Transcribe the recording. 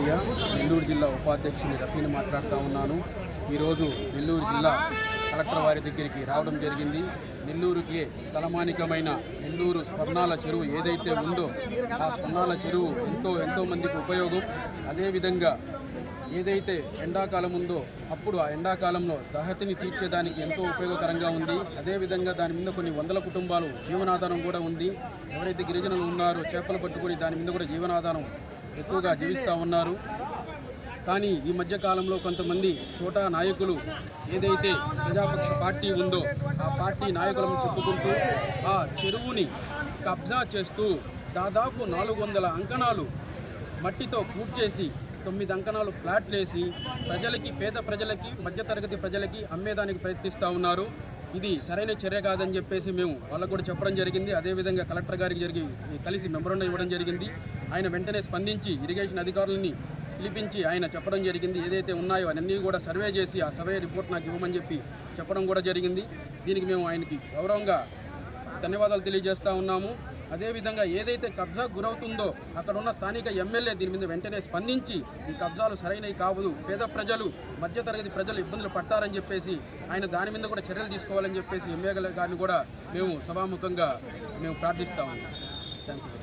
రామయ్య, నెల్లూరు జిల్లా ఉపాధ్యక్షుని రఫీని మాట్లాడుతూ ఉన్నాను. ఈరోజు నెల్లూరు జిల్లా కలెక్టర్ వారి దగ్గరికి రావడం జరిగింది. నెల్లూరుకి తలమానికమైన నెల్లూరు స్వర్ణాల చెరువు ఏదైతే ఉందో ఆ స్వర్ణాల చెరువు ఎంతో మందికి ఉపయోగం. అదేవిధంగా ఏదైతే ఎండాకాలం ఉందో అప్పుడు ఆ ఎండాకాలంలో దాహతిని తీర్చేదానికి ఎంతో ఉపయోగకరంగా ఉంది. అదేవిధంగా దాని మీద కొన్ని వందల కుటుంబాలు జీవనాధారం కూడా ఉంది. ఎవరైతే గిరిజనులు ఉన్నారో చేపలు పట్టుకొని దాని మీద కూడా జీవనాధారం ఎక్కువగా జీవిస్తూ ఉన్నారు. కానీ ఈ మధ్యకాలంలో కొంతమంది చోటా నాయకులు ఏదైతే ప్రజాపక్ష పార్టీ ఉందో ఆ పార్టీ నాయకులను చెప్పుకుంటూ ఆ చెరువుని కబ్జా చేస్తూ దాదాపు 400 అంకణాలు మట్టితో పూడ్చేసి 9 అంకణాలు ఫ్లాట్లు వేసి పేద ప్రజలకి మధ్యతరగతి ప్రజలకి అమ్మేదానికి ప్రయత్నిస్తూ ఉన్నారు. ఇది సరైన చర్య కాదని చెప్పేసి మేము వాళ్ళకు కూడా చెప్పడం జరిగింది. అదేవిధంగా కలెక్టర్ గారికి కలిసి మెమోరాండం ఇవ్వడం జరిగింది. ఆయన వెంటనే స్పందించి ఇరిగేషన్ అధికారులని పిలిపించి ఆయన చెప్పడం జరిగింది. ఏదైతే ఉన్నాయో అన్నీ కూడా సర్వే చేసి ఆ సర్వే రిపోర్ట్ నాకు ఇవ్వమని చెప్పి చెప్పడం కూడా జరిగింది. దీనికి మేము ఆయనకి గౌరవంగా ధన్యవాదాలు తెలియజేస్తూ ఉన్నాము. అదేవిధంగా ఏదైతే కబ్జా గురవుతుందో అక్కడ ఉన్న స్థానిక ఎమ్మెల్యే దీని మీద వెంటనే స్పందించి ఈ కబ్జాలు సరైనవి కావు, పేద ప్రజలు మధ్యతరగతి ప్రజలు ఇబ్బందులు పడతారని చెప్పేసి ఆయన దాని మీద కూడా చర్యలు తీసుకోవాలని చెప్పేసి ఎమ్మెల్యే గారిని కూడా మేము సభాముఖంగా ప్రార్థిస్తాము. Thank you.